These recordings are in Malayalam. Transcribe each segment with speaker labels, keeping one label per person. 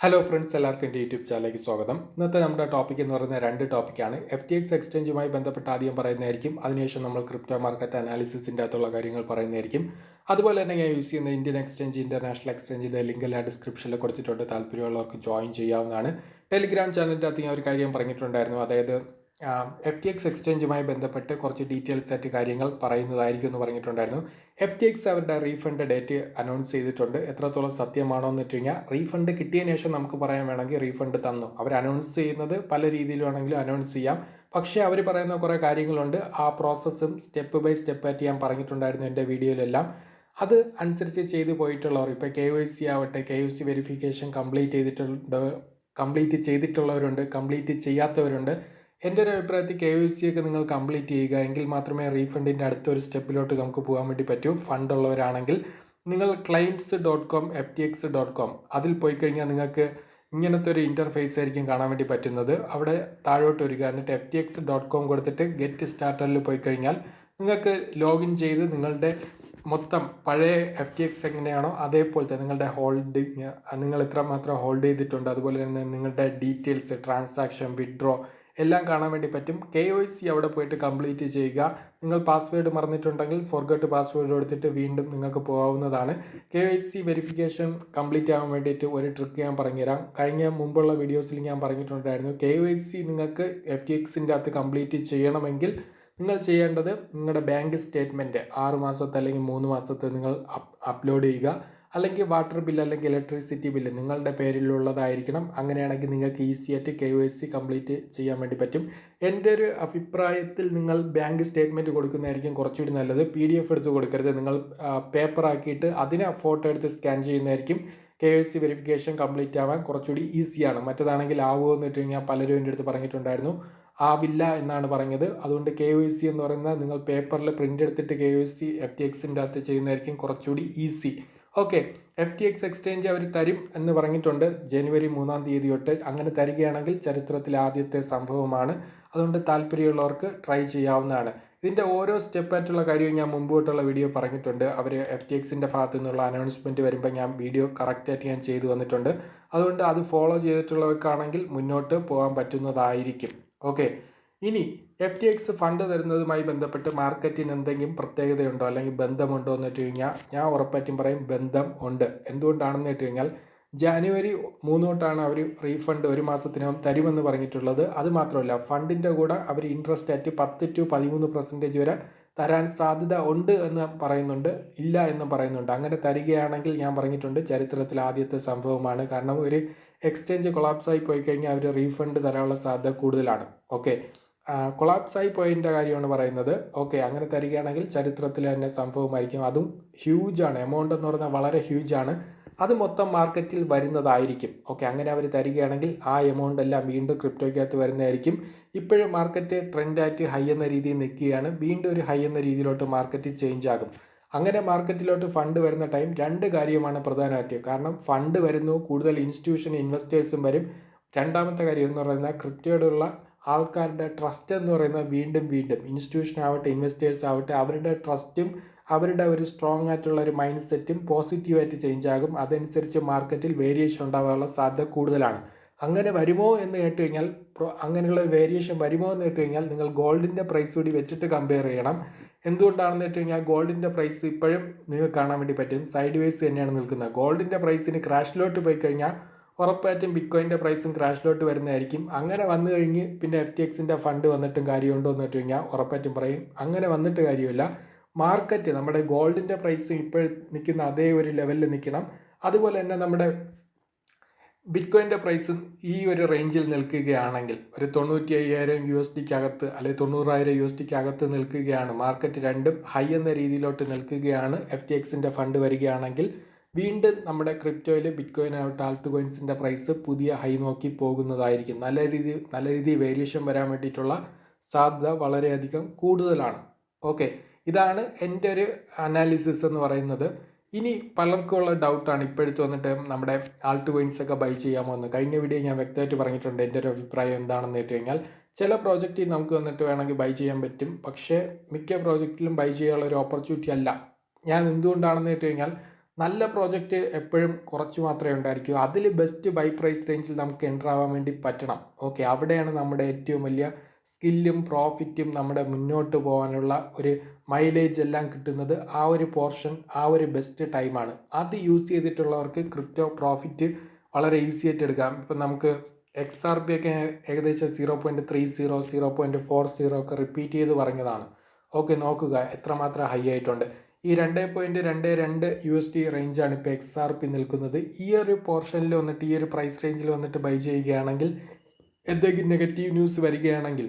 Speaker 1: ഹലോ ഫ്രണ്ട്സ്, എല്ലാവർക്കും എൻ്റെ യൂട്യൂബ് ചാനലിലേക്ക് സ്വാഗതം. ഇന്നത്തെ നമ്മുടെ ടോപ്പിക് എന്ന് പറയുന്ന രണ്ട് ടോപ്പിക്കാണ്. FTX എക്സ്ചേഞ്ചുമായി ബന്ധപ്പെട്ട് ആദ്യം പറയുന്നതായിരിക്കും. അതിനുശേഷം നമ്മൾ ക്രിപ്റ്റോ മാർക്കറ്റ് അനാലിസിസിൻ്റെ അകത്തുള്ള കാര്യങ്ങൾ പറയുന്നതായിരിക്കും. അതുപോലെ തന്നെ ഞാൻ യൂസ് ചെയ്യുന്ന ഇന്ത്യൻ എക്സ്ചേഞ്ച്, ഇന്റർനാഷണൽ എക്സ്ചേഞ്ചിൻ്റെ ലിങ്ക് എല്ലാം ഡിസ്ക്രിപ്ഷനിൽ കൊടുത്തിട്ടുണ്ട്. താല്പര്യമുള്ളവർക്ക് ജോയിൻ ചെയ്യാവുന്നതാണ്. ടെലിഗ്രാം ചാനലിൻ്റെ അകത്ത് ഞാൻ ഒരു കാര്യം പറഞ്ഞിട്ടുണ്ടായിരുന്നു. അതായത് FTX എക്സ്ചേഞ്ചുമായി ബന്ധപ്പെട്ട് കുറച്ച് ഡീറ്റെയിൽസ് ആയിട്ട് കാര്യങ്ങൾ പറയുന്നതായിരിക്കും എന്ന് പറഞ്ഞിട്ടുണ്ടായിരുന്നു. FTX അവരുടെ റീഫണ്ട് ഡേറ്റ് അനൗൺസ് ചെയ്തിട്ടുണ്ട്. എത്രത്തോളം സത്യമാണോ എന്ന് വെച്ച് കഴിഞ്ഞാൽ റീഫണ്ട് കിട്ടിയതിന് ശേഷം നമുക്ക് പറയാൻ വേണമെങ്കിൽ റീഫണ്ട് തന്നു. അവർ അനൗൺസ് ചെയ്യുന്നത് പല രീതിയിൽ വേണമെങ്കിലും അനൗൺസ് ചെയ്യാം. പക്ഷേ അവർ പറയുന്ന കുറേ കാര്യങ്ങളുണ്ട്. ആ പ്രോസസ്സും സ്റ്റെപ്പ് ബൈ സ്റ്റെപ്പ് ആയിട്ട് ഞാൻ പറഞ്ഞിട്ടുണ്ടായിരുന്നു എൻ്റെ വീഡിയോയിലെല്ലാം. അത് അനുസരിച്ച് ചെയ്തു പോയിട്ടുള്ളവർ, ഇപ്പോൾ KYC ആവട്ടെ, KYC വെരിഫിക്കേഷൻ കംപ്ലീറ്റ് ചെയ്തിട്ടുള്ളവരുണ്ട്, കംപ്ലീറ്റ് ചെയ്യാത്തവരുണ്ട്. എൻ്റെ ഒരു അഭിപ്രായത്തിൽ KYC ഒക്കെ നിങ്ങൾ കംപ്ലീറ്റ് ചെയ്യുക, എങ്കിൽ മാത്രമേ റീഫണ്ടിൻ്റെ അടുത്തൊരു സ്റ്റെപ്പിലോട്ട് നമുക്ക് പോകാൻ വേണ്ടി പറ്റൂ. ഫണ്ടുള്ളവരാണെങ്കിൽ നിങ്ങൾ claims.com FTX.com അതിൽ പോയി കഴിഞ്ഞാൽ നിങ്ങൾക്ക് ഇങ്ങനത്തെ ഒരു ഇൻ്റർഫേസ് ആയിരിക്കും കാണാൻ വേണ്ടി പറ്റുന്നത്. അവിടെ താഴോട്ട് വരിക, എന്നിട്ട് FTX.com കൊടുത്തിട്ട് ഗെറ്റ് സ്റ്റാർട്ടറിൽ പോയി കഴിഞ്ഞാൽ നിങ്ങൾക്ക് ലോഗിൻ ചെയ്ത് നിങ്ങളുടെ മൊത്തം പഴയ FTX എങ്ങനെയാണോ അതേപോലത്തെ നിങ്ങളുടെ ഹോൾഡിങ്, നിങ്ങൾ എത്രമാത്രം ഹോൾഡ് ചെയ്തിട്ടുണ്ട്, അതുപോലെ തന്നെ നിങ്ങളുടെ ഡീറ്റെയിൽസ്, ട്രാൻസാക്ഷൻ, വിഡ്രോ എല്ലാം കാണാൻ വേണ്ടി പറ്റും. KYC അവിടെ പോയിട്ട് കംപ്ലീറ്റ് ചെയ്യുക. നിങ്ങൾ പാസ്വേഡ് മറന്നിട്ടുണ്ടെങ്കിൽ ഫോർഗട്ട് പാസ്വേഡ് കൊടുത്തിട്ട് വീണ്ടും നിങ്ങൾക്ക് പോകാവുന്നതാണ്. KYC വെരിഫിക്കേഷൻ കംപ്ലീറ്റ് ആകാൻ വേണ്ടിയിട്ട് ഒരു ട്രിക്ക് ഞാൻ പറഞ്ഞുതരാം. മുമ്പുള്ള വീഡിയോസിൽ ഞാൻ പറഞ്ഞിട്ടുണ്ടായിരുന്നു. KYC നിങ്ങൾക്ക് FTXൻ്റെ അകത്ത് കംപ്ലീറ്റ് ചെയ്യണമെങ്കിൽ നിങ്ങൾ ചെയ്യേണ്ടത് നിങ്ങളുടെ ബാങ്ക് സ്റ്റേറ്റ്മെൻറ്റ് 6 മാസത്തെ അല്ലെങ്കിൽ 3 മാസത്തെ നിങ്ങൾ അപ്ലോഡ് ചെയ്യുക. അല്ലെങ്കിൽ വാട്ടർ ബില്ല് അല്ലെങ്കിൽ ഇലക്ട്രിസിറ്റി ബില്ല് നിങ്ങളുടെ പേരിലുള്ളതായിരിക്കണം. അങ്ങനെയാണെങ്കിൽ നിങ്ങൾക്ക് ഈസി ആയിട്ട് KYC കംപ്ലീറ്റ് ചെയ്യാൻ വേണ്ടി പറ്റും. എൻ്റെ ഒരു അഭിപ്രായത്തിൽ നിങ്ങൾ ബാങ്ക് സ്റ്റേറ്റ്മെൻറ്റ് കൊടുക്കുന്നതായിരിക്കും കുറച്ചുകൂടി നല്ലത്. PDF എടുത്ത് കൊടുക്കരുത്. നിങ്ങൾ പേപ്പർ ആക്കിയിട്ട് അതിനെ ഫോട്ടോ എടുത്ത് സ്കാൻ ചെയ്യുന്നതായിരിക്കും KYC വെരിഫിക്കേഷൻ കംപ്ലീറ്റ് ആവാൻ കുറച്ചുകൂടി ഈസിയാണ്. മറ്റേതാണെങ്കിൽ ആവുമോ എന്ന് വെച്ച് കഴിഞ്ഞാൽ പലരും എൻ്റെ അടുത്ത് പറഞ്ഞിട്ടുണ്ടായിരുന്നു, ആവില്ല എന്നാണ് പറഞ്ഞത്. അതുകൊണ്ട് KYC എന്ന് പറയുന്നത് നിങ്ങൾ പേപ്പറിൽ പ്രിൻ്റ് എടുത്തിട്ട് KYC FTXൻ്റെ അകത്ത് ചെയ്യുന്നതായിരിക്കും കുറച്ചുകൂടി ഈസി. ഓക്കെ, FTX എക്സ്ചേഞ്ച് അവർ തരും എന്ന് പറഞ്ഞിട്ടുണ്ട് ജനുവരി 3-ാം തീയതി തൊട്ട്. അങ്ങനെ തരികയാണെങ്കിൽ ചരിത്രത്തിലെ ആദ്യത്തെ സംഭവമാണ്. അതുകൊണ്ട് താല്പര്യമുള്ളവർക്ക് ട്രൈ ചെയ്യാവുന്നതാണ്. ഇതിൻ്റെ ഓരോ സ്റ്റെപ്പായിട്ടുള്ള കാര്യവും ഞാൻ മുമ്പോട്ടുള്ള വീഡിയോ പറഞ്ഞിട്ടുണ്ട്. അവർ FTXൻ്റെ ഭാഗത്തു നിന്നുള്ള അനൗൺസ്മെൻറ്റ് വരുമ്പോൾ ഞാൻ വീഡിയോ കറക്റ്റായിട്ട് ഞാൻ ചെയ്തു വന്നിട്ടുണ്ട്. അതുകൊണ്ട് അത് ഫോളോ ചെയ്തിട്ടുള്ളവർക്കാണെങ്കിൽ മുന്നോട്ട് പോകാൻ പറ്റുന്നതായിരിക്കും. ഓക്കെ, ഇനി FTX ഫണ്ട് തരുന്നതുമായി ബന്ധപ്പെട്ട് മാർക്കറ്റിന് എന്തെങ്കിലും പ്രത്യേകതയുണ്ടോ അല്ലെങ്കിൽ ബന്ധമുണ്ടോ എന്ന് വെച്ച് കഴിഞ്ഞാൽ ഞാൻ ഉറപ്പായിട്ടും പറയും ബന്ധം ഉണ്ട്. എന്തുകൊണ്ടാണെന്ന് വെച്ച് കഴിഞ്ഞാൽ ജനുവരി 3 തൊട്ടാണ് അവർ റീഫണ്ട് 1 മാസത്തിനകം തരുമെന്ന് പറഞ്ഞിട്ടുള്ളത്. അതുമാത്രമല്ല, ഫണ്ടിൻ്റെ കൂടെ അവർ ഇൻട്രസ്റ്റ് ആയിട്ട് 10-13% വരെ തരാൻ സാധ്യത ഉണ്ട് എന്ന് പറയുന്നുണ്ട്, ഇല്ല എന്ന് പറയുന്നുണ്ട്. അങ്ങനെ തരികയാണെങ്കിൽ ഞാൻ പറഞ്ഞിട്ടുണ്ട് ചരിത്രത്തിൽ ആദ്യത്തെ സംഭവമാണ്. കാരണം ഒരു എക്സ്ചേഞ്ച് കൊളാപ്സായി പോയി കഴിഞ്ഞാൽ അവർ റീഫണ്ട് തരാനുള്ള സാധ്യത കൂടുതലാണ്. ഓക്കെ, കൊളാപ്സായി പോയതിൻ്റെ കാര്യമാണ് പറയുന്നത്. ഓക്കെ, അങ്ങനെ തരികയാണെങ്കിൽ ചരിത്രത്തിൽ തന്നെ സംഭവമായിരിക്കും. അതും ഹ്യൂജാണ്, എമൗണ്ട് എന്ന് പറഞ്ഞാൽ വളരെ ഹ്യൂജാണ്. അത് മൊത്തം മാർക്കറ്റിൽ വരുന്നതായിരിക്കും. ഓക്കെ, അങ്ങനെ അവർ തരികയാണെങ്കിൽ ആ എമൗണ്ട് എല്ലാം വീണ്ടും ക്രിപ്റ്റോയ്ക്കകത്ത് വരുന്നതായിരിക്കും. ഇപ്പോഴും മാർക്കറ്റ് ട്രെൻഡായിട്ട് ഹൈ എന്ന രീതിയിൽ നിൽക്കുകയാണ്. വീണ്ടും ഒരു ഹൈ എന്ന രീതിയിലോട്ട് മാർക്കറ്റ് ചേഞ്ച് ആകും. അങ്ങനെ മാർക്കറ്റിലോട്ട് ഫണ്ട് വരുന്ന ടൈം 2 കാര്യമാണ് പ്രധാനമായിട്ട്. കാരണം ഫണ്ട് വരുന്നു, കൂടുതൽ ഇൻസ്റ്റിറ്റ്യൂഷൻ ഇൻവെസ്റ്റേഴ്സും വരും. രണ്ടാമത്തെ കാര്യം എന്ന് പറയുന്നത് ക്രിപ്റ്റോയോടുള്ള ആൾക്കാരുടെ ട്രസ്റ്റ് എന്ന് പറയുന്നത് വീണ്ടും ഇൻസ്റ്റിറ്റ്യൂഷൻ ആവട്ടെ, ഇൻവെസ്റ്റേഴ്സ് ആവട്ടെ, അവരുടെ ട്രസ്റ്റും അവരുടെ ഒരു സ്ട്രോങ് ആയിട്ടുള്ള ഒരു മൈൻഡ് സെറ്റും പോസിറ്റീവായിട്ട് ചേഞ്ച് ആകും. അതനുസരിച്ച് മാർക്കറ്റിൽ വേരിയേഷൻ ഉണ്ടാകാനുള്ള സാധ്യത കൂടുതലാണ്. അങ്ങനെ വരുമോ എന്ന് കേട്ട് കഴിഞ്ഞാൽ, അങ്ങനെയുള്ള വേരിയേഷൻ വരുമോ എന്ന് കേട്ട് കഴിഞ്ഞാൽ നിങ്ങൾ ഗോൾഡിൻ്റെ പ്രൈസ് കൂടി വെച്ചിട്ട് കമ്പയർ ചെയ്യണം. എന്തുകൊണ്ടാണെന്ന് വെച്ച് കഴിഞ്ഞാൽ ഗോൾഡിൻ്റെ പ്രൈസ് ഇപ്പോഴും നിങ്ങൾക്ക് കാണാൻ വേണ്ടി പറ്റും സൈഡ് വേസ് തന്നെയാണ് നിൽക്കുന്നത്. ഗോൾഡിൻ്റെ പ്രൈസിന് ക്രാഷിലോട്ട് പോയി കഴിഞ്ഞാൽ ഉറപ്പായിട്ടും ബിറ്റ്കോയിൻ്റെ പ്രൈസും ക്രാഷിലോട്ട് വരുന്നതായിരിക്കും. അങ്ങനെ വന്നു കഴിഞ്ഞ് പിന്നെ FTXൻ്റെ ഫണ്ട് വന്നിട്ടും കാര്യമുണ്ടോ എന്ന് വെച്ച് കഴിഞ്ഞാൽ ഉറപ്പായിട്ടും പറയും അങ്ങനെ വന്നിട്ട് കാര്യമില്ല. മാർക്കറ്റ് നമ്മുടെ ഗോൾഡിൻ്റെ പ്രൈസ് ഇപ്പോൾ നിൽക്കുന്ന അതേ ഒരു ലെവലിൽ നിൽക്കണം. അതുപോലെ തന്നെ നമ്മുടെ ബിറ്റ്കോയിൻ്റെ പ്രൈസും ഈ ഒരു റേഞ്ചിൽ നിൽക്കുകയാണെങ്കിൽ, ഒരു 95,000 USDക്കകത്ത് അല്ലെങ്കിൽ 90,000 USDക്കകത്ത് നിൽക്കുകയാണ്, മാർക്കറ്റ് രണ്ടും ഹൈ എന്ന രീതിയിലോട്ട് നിൽക്കുകയാണ്, FTXൻ്റെ ഫണ്ട് വരികയാണെങ്കിൽ വീണ്ടും നമ്മുടെ ക്രിപ്റ്റോയിൽ ബിറ്റ്കോയിൻ ആവട്ടെ, ആൾട്ട് കോയിൻസിൻ്റെ പ്രൈസ് പുതിയ ഹൈ നോക്കി പോകുന്നതായിരിക്കും. നല്ല രീതിയിൽ വേരിയേഷൻ വരാൻ വേണ്ടിയിട്ടുള്ള സാധ്യത വളരെയധികം കൂടുതലാണ്. ഓക്കെ, ഇതാണ് എൻ്റെ ഒരു അനാലിസിസ് എന്ന് പറയുന്നത്. ഇനി പലർക്കുമുള്ള ഡൗട്ടാണ് ഇപ്പോഴത്തെ വന്നിട്ട് നമ്മുടെ ആൾട്ട് കോയിൻസ് ഒക്കെ ബൈ ചെയ്യാമോ എന്ന്. കഴിഞ്ഞ വീഡിയോ ഞാൻ വ്യക്തമായിട്ട് പറഞ്ഞിട്ടുണ്ട് എൻ്റെ ഒരു അഭിപ്രായം എന്താണെന്ന് വെച്ച് കഴിഞ്ഞാൽ, ചില പ്രോജക്റ്റിൽ നമുക്ക് വന്നിട്ട് വേണമെങ്കിൽ ബൈ ചെയ്യാൻ പറ്റും. പക്ഷേ മിക്ക പ്രോജക്റ്റിലും ബൈ ചെയ്യാനുള്ള ഒരു ഓപ്പർച്യൂണിറ്റി അല്ല. ഞാൻ എന്തുകൊണ്ടാണെന്ന് വെച്ച് കഴിഞ്ഞാൽ നല്ല പ്രോജക്റ്റ് എപ്പോഴും കുറച്ച് മാത്രമേ ഉണ്ടായിരിക്കൂ. അതിൽ ബെസ്റ്റ് ബൈ പ്രൈസ് റേഞ്ചിൽ നമുക്ക് എൻ്റർ ആവാൻ വേണ്ടി പറ്റണം. ഓക്കെ, അവിടെയാണ് നമ്മുടെ ഏറ്റവും വലിയ സ്കില്ലും പ്രോഫിറ്റും നമ്മുടെ മുന്നോട്ട് പോകാനുള്ള ഒരു മൈലേജ് എല്ലാം കിട്ടുന്നത്. ആ ഒരു പോർഷൻ, ആ ഒരു ബെസ്റ്റ് ടൈമാണ്. അത് യൂസ് ചെയ്തിട്ടുള്ളവർക്ക് ക്രിപ്റ്റോ പ്രോഫിറ്റ് വളരെ ഈസി ആയിട്ട് എടുക്കാം. ഇപ്പം നമുക്ക് XRP ഒക്കെ ഏകദേശം 0.30 0.40 ഒക്കെ റിപ്പീറ്റ് ചെയ്ത് പറഞ്ഞതാണ്. ഓക്കെ, നോക്കുക എത്രമാത്രം ഹൈ ആയിട്ടുണ്ട്. ഈ 2.22 USD റേഞ്ചാണ് ഇപ്പോൾ XRP നിൽക്കുന്നത്. ഈ ഒരു പോർഷനിൽ വന്നിട്ട്, ഈ ഒരു പ്രൈസ് റേഞ്ചിൽ വന്നിട്ട് ബൈ ചെയ്യുകയാണെങ്കിൽ എന്തെങ്കിലും നെഗറ്റീവ് ന്യൂസ് വരികയാണെങ്കിൽ,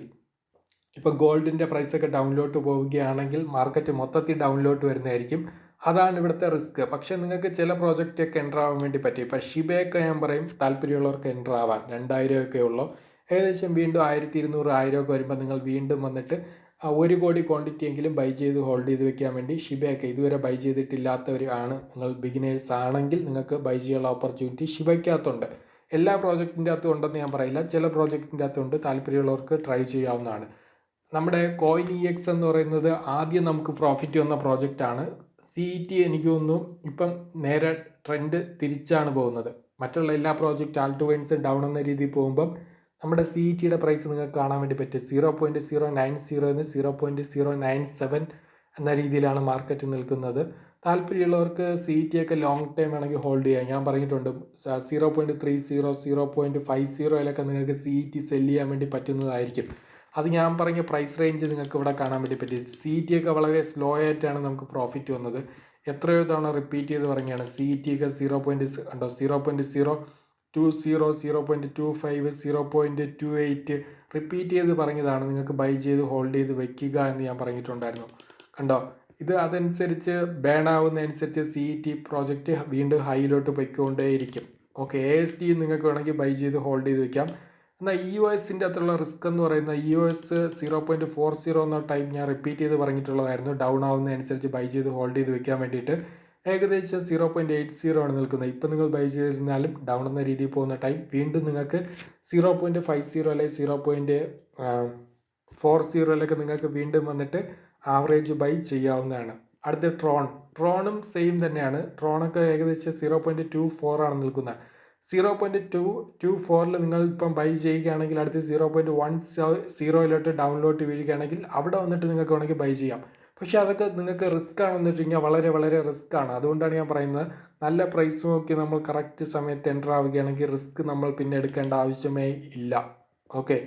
Speaker 1: ഇപ്പോൾ ഗോൾഡിൻ്റെ പ്രൈസൊക്കെ ഡൗണിലോട്ട് പോവുകയാണെങ്കിൽ മാർക്കറ്റ് മൊത്തത്തിൽ ഡൗണിലോട്ട് വരുന്നതായിരിക്കും. അതാണ് ഇവിടുത്തെ റിസ്ക്. പക്ഷേ നിങ്ങൾക്ക് ചില പ്രോജക്റ്റൊക്കെ എൻ്റർ ആവാൻ വേണ്ടി പറ്റി. ഇപ്പോൾ ഷിബയൊക്കെ ഞാൻ പറയും താല്പര്യമുള്ളവർക്ക് എൻ്റർ ആവാൻ. 2000 ഒക്കെ ഉള്ളൂ. ഏകദേശം വീണ്ടും 1200 1000 ഒക്കെ വരുമ്പോൾ നിങ്ങൾ വീണ്ടും വന്നിട്ട് 1 കോടി ക്വാണ്ടിറ്റി എങ്കിലും ബൈ ചെയ്ത് ഹോൾഡ് ചെയ്ത് വെക്കാൻ വേണ്ടി ഷിബയൊക്കെ ഇതുവരെ ബൈ ചെയ്തിട്ടില്ലാത്തവരാണ് നിങ്ങൾ ബിഗിനേഴ്സ് ആണെങ്കിൽ നിങ്ങൾക്ക് ബൈ ചെയ്യാനുള്ള ഓപ്പർച്യൂണിറ്റി ഷിബയ്ക്കകത്തുണ്ട്. എല്ലാ പ്രോജക്റ്റിൻ്റെ അകത്തും ഉണ്ടെന്ന് ഞാൻ പറയില്ല, ചില പ്രോജക്റ്റിൻ്റെ അകത്തുണ്ട്. താല്പര്യമുള്ളവർക്ക് ട്രൈ ചെയ്യാവുന്നതാണ്. നമ്മുടെ കോയിൻ EX എന്ന് പറയുന്നത് ആദ്യം നമുക്ക് പ്രോഫിറ്റ് വന്ന പ്രോജക്റ്റാണ്. CET എനിക്ക് തോന്നുന്നു ഇപ്പം നേരെ ട്രെൻഡ് തിരിച്ചാണ് പോകുന്നത്. മറ്റുള്ള എല്ലാ പ്രോജക്റ്റ് ആൾട്ട് കോയിൻസ് ഡൗൺ എന്ന രീതിയിൽ പോകുമ്പം നമ്മുടെ CETയുടെ പ്രൈസ് നിങ്ങൾക്ക് കാണാൻ വേണ്ടി പറ്റും. 0.090 0.097 എന്ന രീതിയിലാണ് മാർക്കറ്റ് നിൽക്കുന്നത്. താല്പര്യമുള്ളവർക്ക് CET ഒക്കെ ലോങ് ടൈം വേണമെങ്കിൽ ഹോൾഡ് ചെയ്യാം. ഞാൻ പറഞ്ഞിട്ടുണ്ട് 0.30 0.50 നിങ്ങൾക്ക് CET സെല് ചെയ്യാൻ വേണ്ടി പറ്റുന്നതായിരിക്കും. അത് ഞാൻ പറഞ്ഞ പ്രൈസ് റേഞ്ച് നിങ്ങൾക്ക് ഇവിടെ കാണാൻ വേണ്ടി പറ്റി. CET ഒക്കെ വളരെ സ്ലോ ആയിട്ടാണ് നമുക്ക് പ്രോഫിറ്റ് വന്നത്. എത്രയോ തവണ റിപ്പീറ്റ് ചെയ്ത് പറയുകയാണ്. CET ഒക്കെ 0.020 0.25 0.28 റിപ്പീറ്റ് ചെയ്ത് പറഞ്ഞതാണ് നിങ്ങൾക്ക് ബൈ ചെയ്ത് ഹോൾഡ് ചെയ്ത് വെക്കുക എന്ന് ഞാൻ പറഞ്ഞിട്ടുണ്ടായിരുന്നു. കണ്ടോ, ഇത് അതനുസരിച്ച് ബേൺ ആവുന്നതനുസരിച്ച് CET പ്രോജക്റ്റ് വീണ്ടും ഹൈയിലോട്ട് പൊയ്ക്കൊണ്ടേയിരിക്കും. ഓക്കെ, AST നിങ്ങൾക്ക് വേണമെങ്കിൽ ബൈ ചെയ്ത് ഹോൾഡ് ചെയ്ത് വെക്കാം. എന്നാൽ EOSൻ്റെ അകത്തുള്ള റിസ്ക് എന്ന് പറയുന്ന EOS 0.40 എന്ന ടൈം ഞാൻ റിപ്പീറ്റ് ചെയ്ത് പറഞ്ഞിട്ടുള്ളതായിരുന്നു. ഡൗൺ ആവുന്നതനുസരിച്ച് ബൈ ചെയ്ത് ഹോൾഡ് ചെയ്ത് വെക്കാൻ വേണ്ടിയിട്ട്. ഏകദേശം 0.80 ആണ് നിൽക്കുന്നത്. ഇപ്പം നിങ്ങൾ ബൈ ചെയ്തിരുന്നാലും ഡൗൺ എന്ന രീതിയിൽ പോകുന്ന ടൈം വീണ്ടും നിങ്ങൾക്ക് 0.50 അല്ലെങ്കിൽ 0.40 നിങ്ങൾക്ക് വീണ്ടും വന്നിട്ട് ആവറേജ് ബൈ ചെയ്യാവുന്നതാണ്. അടുത്ത ട്രോണും സെയിം തന്നെയാണ്. ട്രോണൊക്കെ ഏകദേശം 0.24 ആണ് നിൽക്കുന്നത്. 0.224 നിങ്ങൾ ഇപ്പം ബൈ ചെയ്യുകയാണെങ്കിൽ അടുത്ത് 0.10 ഡൗണിലോട്ട് വീഴുകയാണെങ്കിൽ അവിടെ വന്നിട്ട് നിങ്ങൾക്ക് വേണമെങ്കിൽ ബൈ ചെയ്യാം. പക്ഷേ അതൊക്കെ നിങ്ങൾക്ക് റിസ്ക് ആണെന്ന് വെച്ച് കഴിഞ്ഞാൽ വളരെ വളരെ റിസ്ക് ആണ്. അതുകൊണ്ടാണ് ഞാൻ പറയുന്നത് നല്ല പ്രൈസ് നോക്കി നമ്മൾ കറക്റ്റ് സമയത്ത് എൻ്റർ ആവുകയാണെങ്കിൽ റിസ്ക് നമ്മൾ പിന്നെ എടുക്കേണ്ട ആവശ്യമേ ഇല്ല. ഓക്കെ,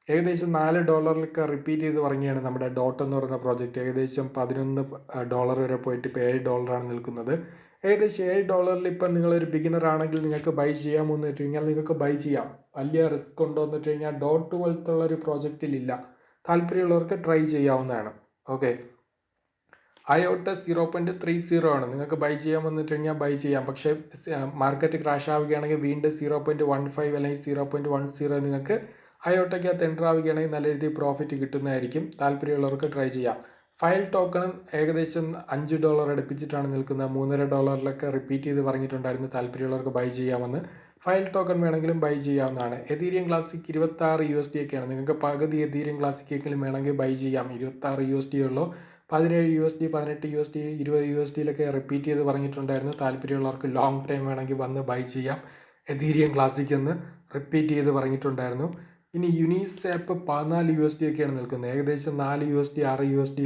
Speaker 1: ഏകദേശം $4 റിപ്പീറ്റ് ചെയ്ത് പറയുകയാണ് നമ്മുടെ ഡോട്ട് എന്ന് പറയുന്ന പ്രോജക്റ്റ്. ഏകദേശം $11 വരെ പോയിട്ട് ഇപ്പോൾ $7 നിൽക്കുന്നത്. ഏകദേശം $7 ഇപ്പം നിങ്ങളൊരു ബിഗിനർ ആണെങ്കിൽ നിങ്ങൾക്ക് ബൈ ചെയ്യാമോ എന്ന് വെച്ച് കഴിഞ്ഞാൽ നിങ്ങൾക്ക് ബൈ ചെയ്യാം. വലിയ റിസ്ക് ഉണ്ടോ എന്ന് വെച്ച് കഴിഞ്ഞാൽ ഡോട്ട് പോലത്തുള്ള ഒരു പ്രോജക്റ്റിലില്ല. താല്പര്യമുള്ളവർക്ക് ട്രൈ ചെയ്യാവുന്നതാണ്. ഓക്കെ, IOTA 0.30 ആണ്. നിങ്ങൾക്ക് ബൈ ചെയ്യാമെന്ന് വെച്ച് കഴിഞ്ഞാൽ ബൈ ചെയ്യാം. പക്ഷേ മാർക്കറ്റ് ക്രാഷ് ആവുകയാണെങ്കിൽ വീണ്ടും 0.15 അല്ലെങ്കിൽ 0.10 നിങ്ങൾക്ക് IOTAക്കകത്ത് എൻ്റർ ആവുകയാണെങ്കിൽ നല്ല രീതിയിൽ പ്രോഫിറ്റ് കിട്ടുന്നതായിരിക്കും. താല്പര്യമുള്ളവർക്ക് ട്രൈ ചെയ്യാം. ഫയൽ ടോക്കണും ഏകദേശം $5 അടുപ്പിച്ചിട്ടാണ് നിൽക്കുന്നത്. $3.5 റിപ്പീറ്റ് ചെയ്ത് പറഞ്ഞിട്ടുണ്ടായിരുന്നു താല്പര്യമുള്ളവർക്ക് ബൈ ചെയ്യാമെന്ന്. ഫയൽ ടോക്കൺ വേണമെങ്കിലും ബൈ ചെയ്യാവുന്നതാണ്. എതീരിയം ക്ലാസിക് 26 USD ഒക്കെയാണ്. നിങ്ങൾക്ക് പകുതി എതീരിയം ക്ലാസിക്കെങ്കിലും വേണമെങ്കിൽ ബൈ ചെയ്യാം. 26 USD ഉള്ളൂ. 17 USD 18 USD 20 USD റിപ്പീറ്റ് ചെയ്ത് പറഞ്ഞിട്ടുണ്ടായിരുന്നു. താല്പര്യമുള്ളവർക്ക് ലോങ് ടൈം വേണമെങ്കിൽ വന്ന് ബൈ ചെയ്യാം. എതീരിയം ക്ലാസിക് എന്ന് റിപ്പീറ്റ് ചെയ്ത് പറഞ്ഞിട്ടുണ്ടായിരുന്നു. ഇനി യുനിസാപ്പ് 14 USD ഒക്കെയാണ് നിൽക്കുന്നത്. ഏകദേശം 4 USD 6 USD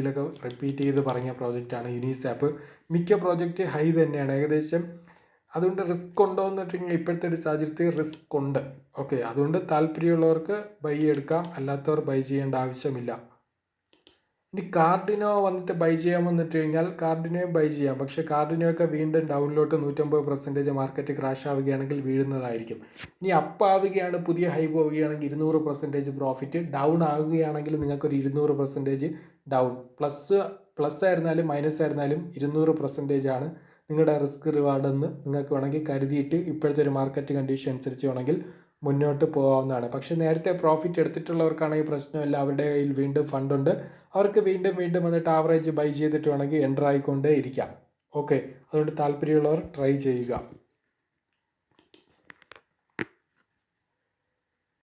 Speaker 1: റിപ്പീറ്റ് ചെയ്ത് പറഞ്ഞ പ്രോജക്റ്റാണ് യുനിസാപ്പ്. മിക്ക പ്രോജക്റ്റ് ഹൈ തന്നെയാണ് ഏകദേശം. അതുകൊണ്ട് റിസ്ക് ഉണ്ടോ എന്ന് വെച്ചിട്ടുണ്ടെങ്കിൽ ഇപ്പോഴത്തെ ഒരു സാഹചര്യത്തിൽ റിസ്ക് ഉണ്ട്. ഓക്കെ, അതുകൊണ്ട് താല്പര്യമുള്ളവർക്ക് ബൈ എടുക്കാം, അല്ലാത്തവർ ബൈ ചെയ്യേണ്ട ആവശ്യമില്ല. ഇനി കാർഡിനോ വന്നിട്ട് ബൈ ചെയ്യാമെന്ന് വെച്ച് കഴിഞ്ഞാൽ കാർഡിനോയും ബൈ ചെയ്യാം. പക്ഷേ കാർഡിനോയൊക്കെ വീണ്ടും ഡൗണിലോട്ട് 150% മാർക്കറ്റ് ക്രാഷ് ആവുകയാണെങ്കിൽ വീഴുന്നതായിരിക്കും. ഇനി അപ്പ് ആവുകയാണ്, പുതിയ ഹൈ പോവുകയാണെങ്കിൽ 200% പ്രോഫിറ്റ്. ഡൗൺ ആവുകയാണെങ്കിൽ നിങ്ങൾക്കൊരു 200% ഡൗൺ. പ്ലസ് ആയിരുന്നാലും മൈനസ് ആയിരുന്നാലും 200% ആണ് നിങ്ങളുടെ റിസ്ക് റിവാർഡ് എന്ന് നിങ്ങൾക്ക് വേണമെങ്കിൽ കരുതിയിട്ട് ഇപ്പോഴത്തെ ഒരു മാർക്കറ്റ് കണ്ടീഷൻ അനുസരിച്ച് വേണമെങ്കിൽ മുന്നോട്ട് പോകാവുന്നതാണ്. പക്ഷേ നേരത്തെ പ്രോഫിറ്റ് എടുത്തിട്ടുള്ളവർക്കാണെങ്കിൽ പ്രശ്നമില്ല. അവരുടെ കയ്യിൽ വീണ്ടും ഫണ്ടുണ്ട്. അവർക്ക് വീണ്ടും വന്നിട്ട് ആവറേജ് ബൈ ചെയ്തിട്ട് വേണമെങ്കിൽ എൻ്റർ ആയിക്കൊണ്ടേ ഇരിക്കാം. ഓക്കെ, അതുകൊണ്ട് താല്പര്യമുള്ളവർ ട്രൈ ചെയ്യുക.